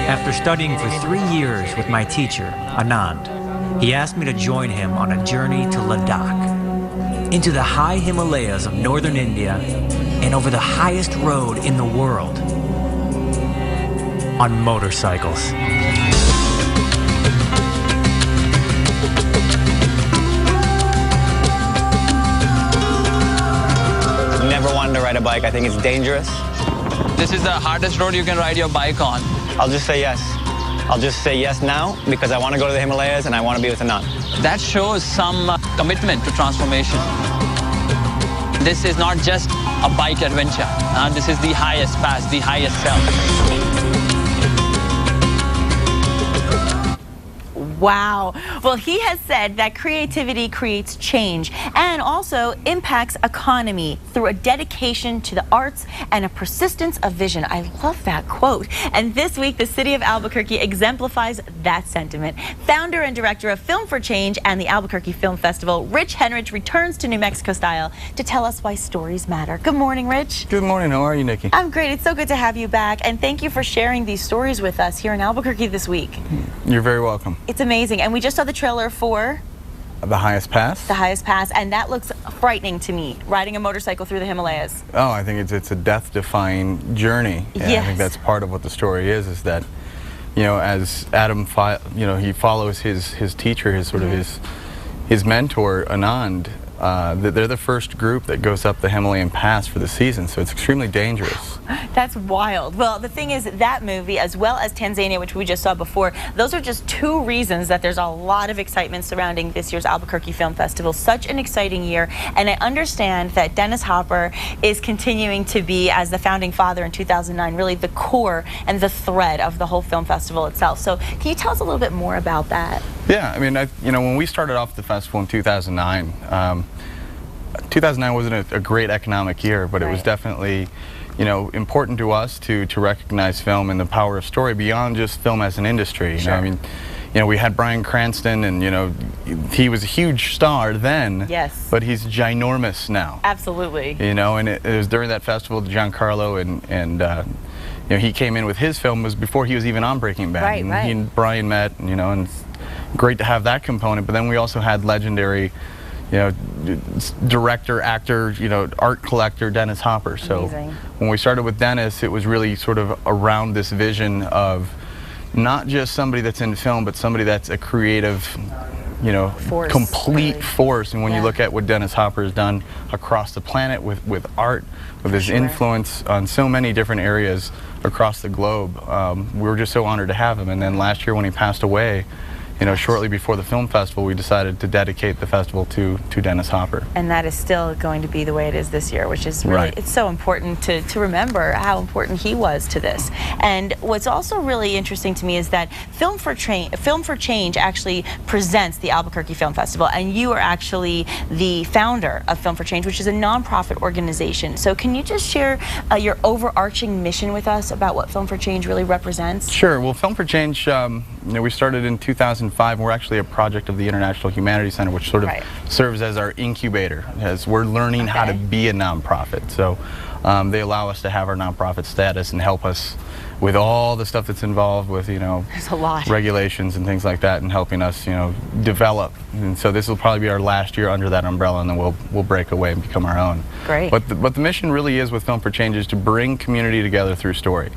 After studying for 3 years with my teacher, Anand, he asked me to join him on a journey to Ladakh, into the high Himalayas of northern India and over the highest road in the world, on motorcycles. Never wanted to ride a bike. I think it's dangerous. This is the hardest road you can ride your bike on. I'll just say yes. I'll just say yes now because I want to go to the Himalayas and I want to be with Anand. That shows some commitment to transformation. This is not just a bike adventure. This is the highest pass, the highest self. Wow. Well, he has said that creativity creates change and also impacts economy through a dedication to the arts and a persistence of vision. I love that quote. And this week, the city of Albuquerque exemplifies that sentiment. Founder and director of Film for Change and the Albuquerque Film Festival, Rich Henrich, returns to New Mexico style to tell us why stories matter. Good morning, Rich. Good morning. How are you, Nikki? I'm great. It's so good to have you back. And thank you for sharing these stories with us here in Albuquerque this week. You're very welcome. It's amazing. And we just saw the trailer for The Highest Pass? The Highest Pass, and that looks frightening to me, riding a motorcycle through the Himalayas. Oh, I think it's a death-defying journey. And yes. I think that's part of what the story is that, you know, as Adam, he follows his teacher, his sort of his mentor, Anand. They're the first group that goes up the Himalayan Pass for the season, so it's extremely dangerous. That's wild. Well, the thing is, that movie, as well as Tanzania, which we just saw before, those are just two reasons that there's a lot of excitement surrounding this year's Albuquerque Film Festival. Such an exciting year, and I understand that Dennis Hopper is continuing to be, as the founding father in 2009, really the core and the thread of the whole film festival itself. So can you tell us a little bit more about that? Yeah, I mean, when we started off the festival in 2009, 2009 wasn't a great economic year, but it was definitely, important to us to recognize film and the power of story beyond just film as an industry. Sure. I mean, we had Bryan Cranston, and he was a huge star then. Yes. But he's ginormous now. Absolutely. And it was during that festival, Giancarlo and he came in with his film was before he was even on Breaking Bad. Right, and he and Bryan met, and it's great to have that component. But then we also had legendary, director, actor, art collector Dennis Hopper. So amazing. When we started with Dennis, it was really sort of around this vision of not just somebody that's in film, but somebody that's a creative, force, complete really. Force. And when you look at what Dennis Hopper has done across the planet with art, with his influence on so many different areas across the globe, we were just so honored to have him. And then last year when he passed away, shortly before the film festival, we decided to dedicate the festival to Dennis Hopper. And that is still going to be the way it is this year, which is really, it's so important to remember how important he was to this. And what's also really interesting to me is that Film for Change actually presents the Albuquerque Film Festival, and you are actually the founder of Film for Change, which is a nonprofit organization. So can you just share your overarching mission with us about what Film for Change really represents? Sure. Well, Film for Change, we started in 2005. We're actually a project of the International Humanities Center, which sort of serves as our incubator, as we're learning how to be a nonprofit. So they allow us to have our nonprofit status and help us with all the stuff that's involved with, there's a lot. regulations and things like that, and helping us, develop. And so this will probably be our last year under that umbrella, and then we'll break away and become our own. Great. But the mission really is with Film for Change is to bring community together through story.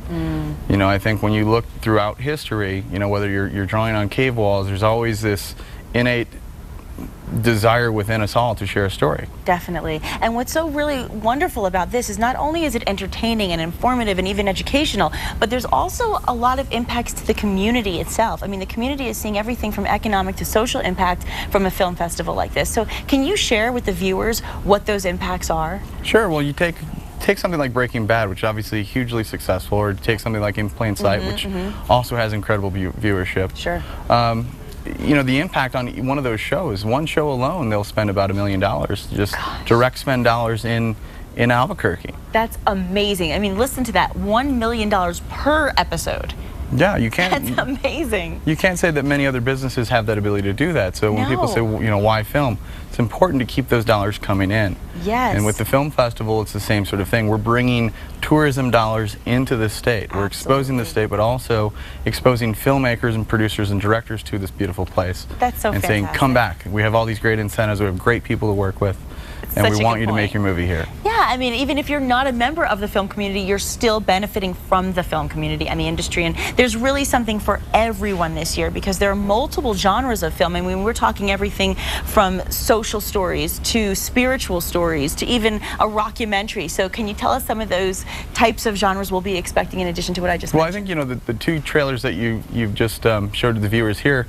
I think when you look throughout history, whether you're drawing on cave walls, there's always this innate desire within us all to share a story. Definitely. And what's so really wonderful about this is not only is it entertaining and informative and even educational, but there's also a lot of impacts to the community itself. I mean, the community is seeing everything from economic to social impact from a film festival like this. So can you share with the viewers what those impacts are? Sure. Well, you take something like Breaking Bad, which is obviously hugely successful, or take something like In Plain Sight, which also has incredible viewership. Sure. The impact on one of those shows, one show alone, they'll spend about $1 million, just direct spend dollars in Albuquerque. That's amazing. I mean, listen to that, $1 million per episode. Yeah, you can't. That's amazing. You can't say that many other businesses have that ability to do that. So when people say, well, you know, why film? It's important to keep those dollars coming in. Yes. And with the film festival, it's the same sort of thing. We're bringing tourism dollars into the state. We're exposing the state, but also exposing filmmakers and producers and directors to this beautiful place. That's so and fantastic. saying, come back. We have all these great incentives. We have great people to work with. And we want you to make your movie here. Yeah, I mean, even if you're not a member of the film community, you're still benefiting from the film community and the industry. And there's really something for everyone this year because there are multiple genres of film. I mean, we're talking everything from social stories to spiritual stories to even a rockumentary. So can you tell us some of those types of genres we'll be expecting in addition to what I just mentioned? Well, I think, you know, the two trailers that you've just showed to the viewers here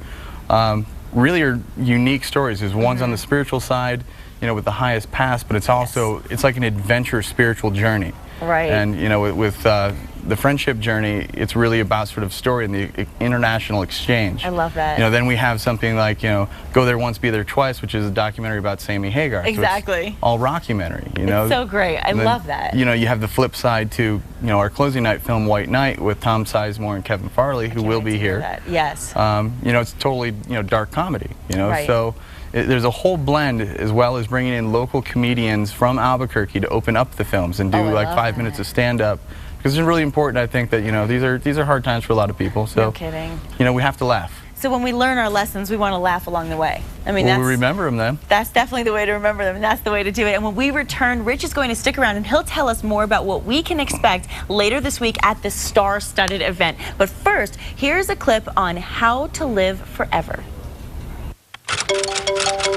really are unique stories. There's one's on the spiritual side, you know, with the highest pass, but it's also, it's like an adventure spiritual journey. Right. And, you know, with the friendship journey, it's really about sort of story and the international exchange. I love that. You know, then we have something like, you know, Go There Once, Be There Twice, which is a documentary about Sammy Hagar. Exactly. So it's all rockumentary, you know. It's so great. I then, love that. You know, you have the flip side to, you know, our closing night film, White Knight, with Tom Sizemore and Kevin Farley, who will be here. Yes. You know, it's totally, you know, dark comedy, you know. Right. So there's a whole blend, as well as bringing in local comedians from Albuquerque to open up the films and do like 5 minutes of stand-up. Because it's really important, I think, that, you know, these are hard times for a lot of people. So, no kidding. You know, we have to laugh. So when we learn our lessons, we want to laugh along the way. I mean, we'll remember them then. That's definitely the way to remember them, and that's the way to do it. And when we return, Rich is going to stick around, and he'll tell us more about what we can expect later this week at this star-studded event. But first, here's a clip on how to live forever.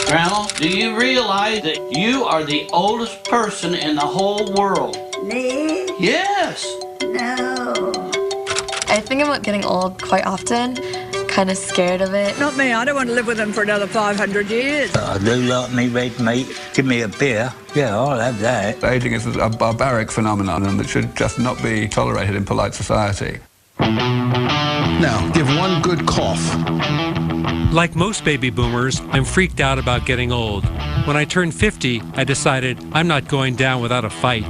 Grandma, do you realize that you are the oldest person in the whole world? Me? Yes. No. I think about getting old quite often, kind of scared of it. Not me, I don't want to live with them for another 500 years. I do like me red meat. Give me a beer. Yeah, I'll have that. Aging is a barbaric phenomenon and it should just not be tolerated in polite society. Now, give one good cough. Like most baby boomers, I'm freaked out about getting old. When I turned 50, I decided I'm not going down without a fight.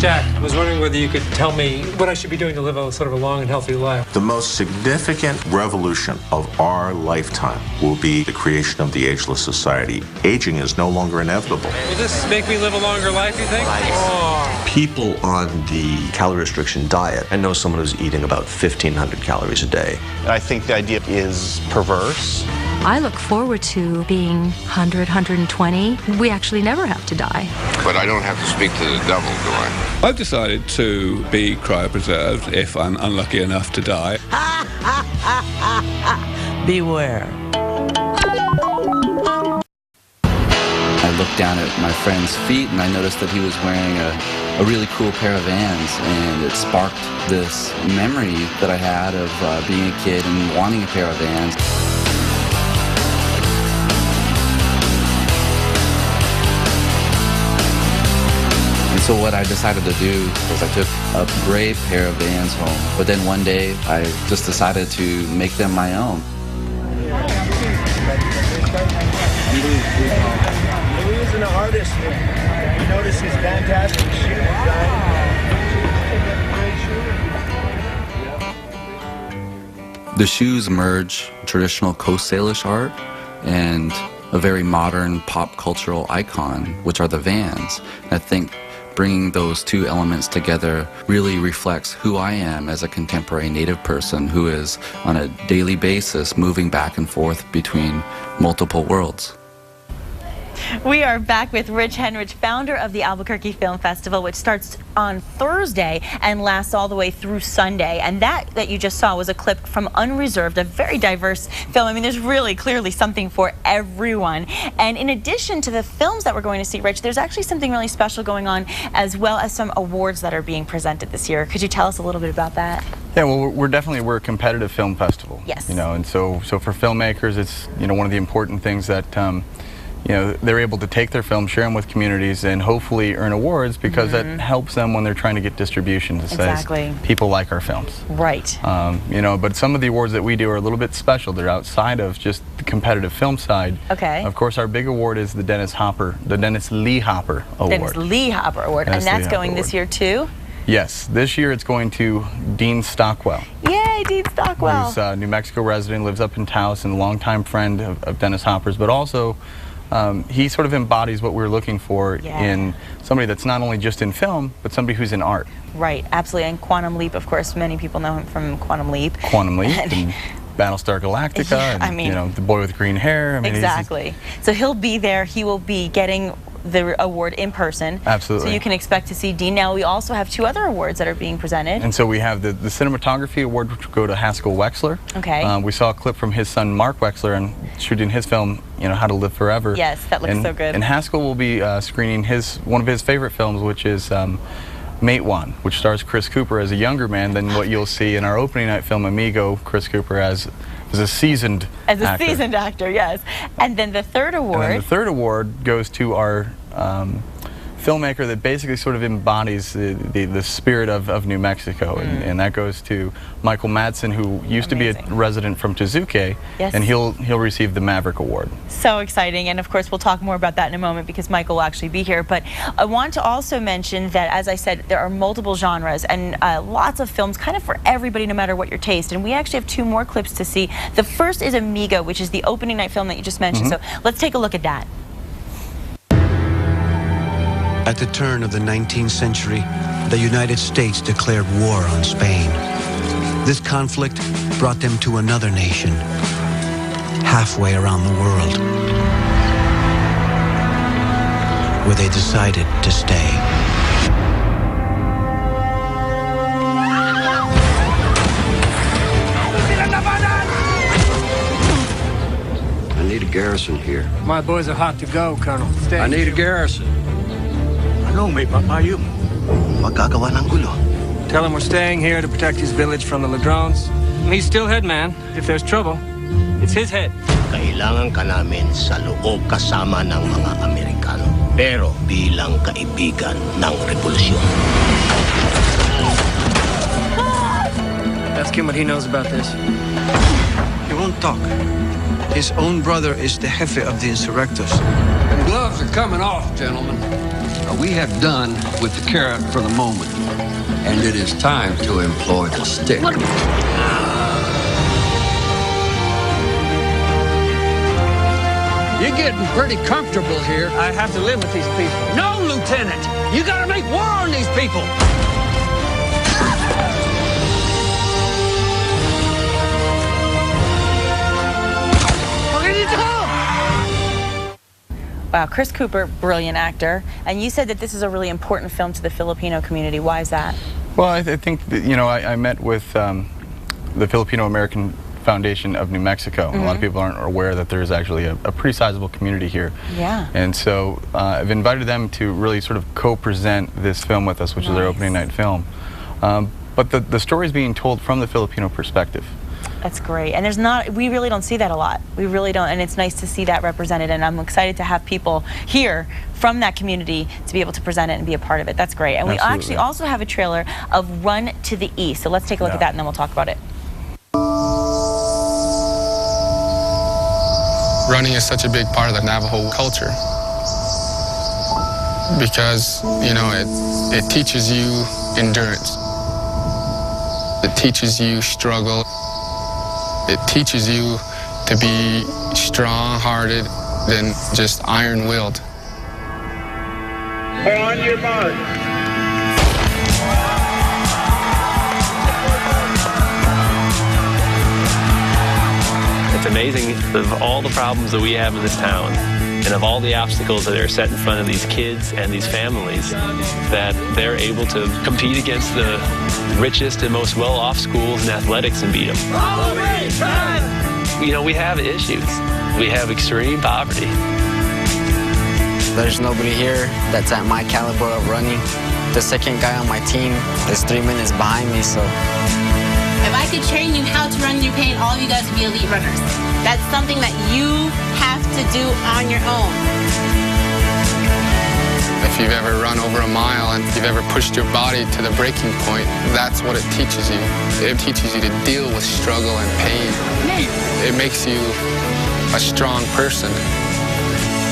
Jack, I was wondering whether you could tell me what I should be doing to live a sort of a long and healthy life. The most significant revolution of our lifetime will be the creation of the ageless society. Aging is no longer inevitable. Will this make me live a longer life, you think? Oh. People on the calorie restriction diet, I know someone who's eating about 1,500 calories a day. I think the idea is perverse. I look forward to being 100, 120. We actually never have to die. But I don't have to speak to the devil, do I? I've decided to be cryopreserved if I'm unlucky enough to die. Beware. I looked down at my friend's feet and I noticed that he was wearing a really cool pair of Vans, and it sparked this memory that I had of being a kid and wanting a pair of Vans. And so what I decided to do was I took a gray pair of Vans home, but then one day I just decided to make them my own. Louis is an artist. You notice his fantastic shoe design. The shoes merge traditional Coast Salish art and a very modern pop cultural icon, which are the Vans. And I think bringing those two elements together really reflects who I am as a contemporary Native person who is on a daily basis moving back and forth between multiple worlds. We are back with Rich Henrich, founder of the Albuquerque Film Festival, which starts on Thursday and lasts all the way through Sunday. And that you just saw was a clip from Unreserved, a very diverse film. I mean, there's really clearly something for everyone. And in addition to the films that we're going to see, Rich, there's actually something really special going on, as well as some awards that are being presented this year. Could you tell us a little bit about that? Yeah, well, we're a competitive film festival. Yes. You know, and so for filmmakers, it's, you know, one of the important things that you know, they're able to take their film, share them with communities, and hopefully earn awards, because that helps them when they're trying to get distribution to say people like our films. Right. You know, but some of the awards that we do are a little bit special. They're outside of just the competitive film side. Okay. Of course, our big award is the Dennis Lee Hopper Award. Dennis Lee Hopper Award, and that's going this year too? Yes, this year it's going to Dean Stockwell. Yay, Dean Stockwell. Who's a New Mexico resident, lives up in Taos, and a longtime friend of Dennis Hopper's, but also he sort of embodies what we're looking for in somebody that's not only just in film, but somebody who's in art. Right, absolutely. And Quantum Leap, of course, many people know him from Quantum Leap. Quantum Leap and Battlestar Galactica, Yeah, and, I mean, you know, the boy with green hair. I mean, exactly. So he'll be there. He will be getting the award in person. Absolutely. So you can expect to see Dean. Now, we also have 2 other awards that are being presented. And so we have the cinematography award, which will go to Haskell Wexler. Okay. We saw a clip from his son, Mark Wexler, and shooting his film, you know, How to Live Forever. Yes, that looks so good. And Haskell will be screening one of his favorite films, which is Matewan, which stars Chris Cooper as a younger man than what you'll see in our opening night film, Amigo, Chris Cooper as a seasoned actor. Seasoned actor, yes. And then the 3rd award. And then the 3rd award goes to our filmmaker that basically sort of embodies the spirit of New Mexico, and that goes to Michael Madsen, who used to be a resident from Tezuque, and he'll receive the Maverick Award. So exciting, and of course we'll talk more about that in a moment because Michael will actually be here. But I want to also mention that, as I said, there are multiple genres and lots of films kind of for everybody, no matter what your taste. And we actually have 2 more clips to see. The first is Amigo, which is the opening night film that you just mentioned. So let's take a look at that. At the turn of the 19th century, the United States declared war on Spain. This conflict brought them to another nation, halfway around the world, where they decided to stay. I need a garrison here. My boys are hot to go, Colonel. Stay. I need a garrison. Ano, may papayo mo. Magagawa ng gulo. Tell him we're staying here to protect his village from the Ladrones. He's still head man. If there's trouble, it's his head. Kailangan ka namin sa loob kasama ng mga Amerikano, pero bilang kaibigan ng revolusyon. Ask him what he knows about this. He won't talk. His own brother is the jefe of the insurrectos. The gloves are coming off, gentlemen. We have done with the carrot for the moment, and it is time to employ the stick. You're getting pretty comfortable here. I have to live with these people. No, Lieutenant! You gotta make war on these people! Wow, Chris Cooper, brilliant actor. And you said that this is a really important film to the Filipino community. Why is that? Well, I think that, you know, I met with the Filipino American Foundation of New Mexico. A lot of people aren't aware that there's actually a pretty sizable community here. Yeah. And so I've invited them to really sort of co-present this film with us, which is their opening night film. But the story is being told from the Filipino perspective. That's great. And we really don't see that a lot. We really don't, and it's nice to see that represented, and I'm excited to have people here from that community to be able to present it and be a part of it. That's great. And we actually also have a trailer of Run to the East. So let's take a look at that and then we'll talk about it. Running is such a big part of the Navajo culture because, you know, it teaches you endurance. It teaches you struggle. It teaches you to be strong-hearted than just iron-willed. On your mark. It's amazing of all the problems that we have in this town and of all the obstacles that are set in front of these kids and these families that they're able to compete against the richest and most well-off schools in athletics and beat them. You know, we have issues. We have extreme poverty. There's nobody here that's at my caliber of running. The second guy on my team is 3 minutes behind me, so. If I could train you how to run in your pain, all of you guys would be elite runners. That's something that you have to do on your own. If you've ever run over a mile and you've ever pushed your body to the breaking point, that's what it teaches you. It teaches you to deal with struggle and pain. It makes you a strong person.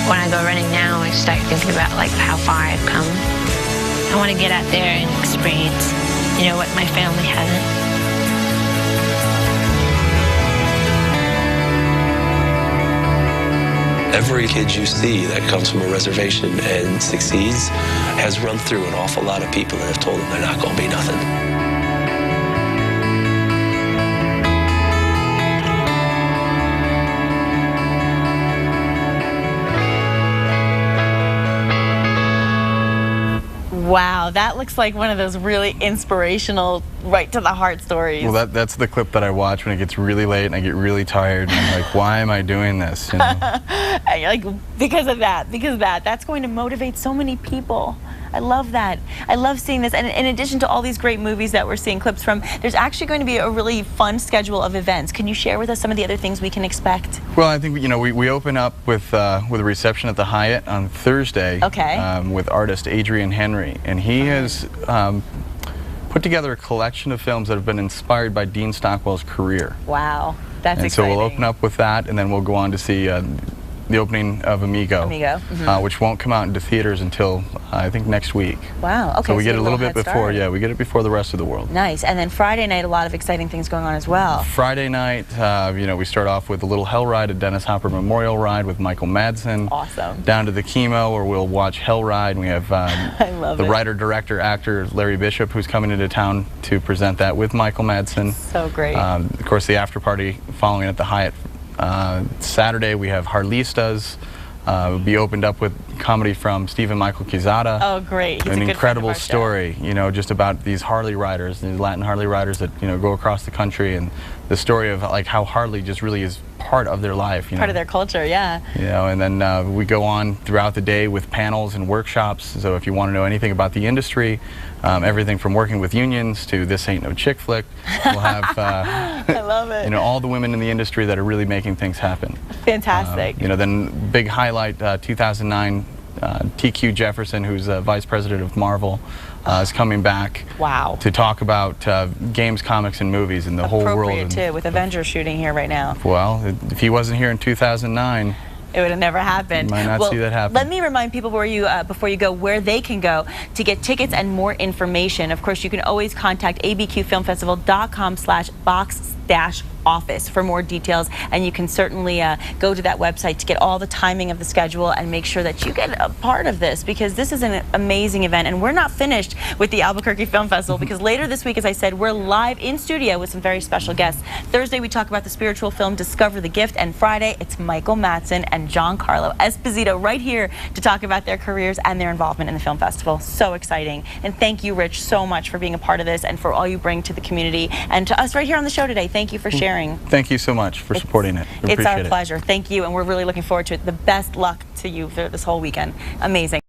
When I go running now, I start thinking about like how far I've come. I want to get out there and experience you know, what my family hasn't. Every kid you see that comes from a reservation and succeeds has run through an awful lot of people that have told them they're not going to be nothing. Wow, that looks like one of those really inspirational, right to the heart stories. Well, that's the clip that I watch when it gets really late and I get really tired and I'm like, why am I doing this? You know? Like, because of that, that's going to motivate so many people. I love that. I love seeing this. And in addition to all these great movies that we're seeing clips from, there's actually going to be a really fun schedule of events. Can you share with us some of the other things we can expect? Well, I think, you know, we open up with a reception at the Hyatt on Thursday. Okay. With artist Adrian Henry. And he has put together a collection of films that have been inspired by Dean Stockwell's career. Wow. That's and exciting. So we'll open up with that, and then we'll go on to see the opening of Amigo, which won't come out into theaters until I think next week. Wow. Okay. So we get a little bit head before, start. we get it before the rest of the world. Nice. And then Friday night, a lot of exciting things going on as well. Friday night, you know, we start off with a little Hell Ride, a Dennis Hopper Memorial Ride with Michael Madsen. Awesome. Down to the Chemo, where we'll watch Hell Ride, and we have the writer, director, actor Larry Bishop, who's coming into town to present that with Michael Madsen. So great. Of course, the after party following at the Hyatt. Saturday, we have Harleistas. Will be opened up with comedy from Stephen Michael Quezada. Oh, great. He's an a good incredible friend of our story, you know, just about these Harley riders, these Latin Harley riders that, you know, go across the country, and the story of like how Harley just really is part of their life. You Part know? of their culture, yeah. You know, and then we go on throughout the day with panels and workshops. So if you want to know anything about the industry, everything from working with unions to This Ain't No Chick Flick, we'll have I love it. you know, all the women in the industry that are really making things happen. Fantastic. You know, then big highlight, 2009, TQ Jefferson, who's Vice President of Marvel, is coming back. Wow. To talk about games, comics, and movies in the whole world. Appropriate too, with Avengers shooting here right now. Well, if he wasn't here in 2009, it would have never happened. You might not see that happen. Let me remind people where you, before you go, where they can go to get tickets and more information. Of course, you can always contact abqfilmfestival.com/box-office for more details, and you can certainly go to that website to get all the timing of the schedule and make sure that you get a part of this, because this is an amazing event. And we're not finished with the Albuquerque Film Festival, because later this week, as I said, we're live in studio with some very special guests. Thursday, we talk about the spiritual film Discover the Gift, and Friday, it's Michael Madsen and Giancarlo Esposito right here to talk about their careers and their involvement in the film festival. So exciting. And thank you, Rich, so much for being a part of this and for all you bring to the community and to us right here on the show today. Thank you for sharing. Thank you so much for supporting it. It's our pleasure. Thank you, and we're really looking forward to it. The best luck to you for this whole weekend. Amazing.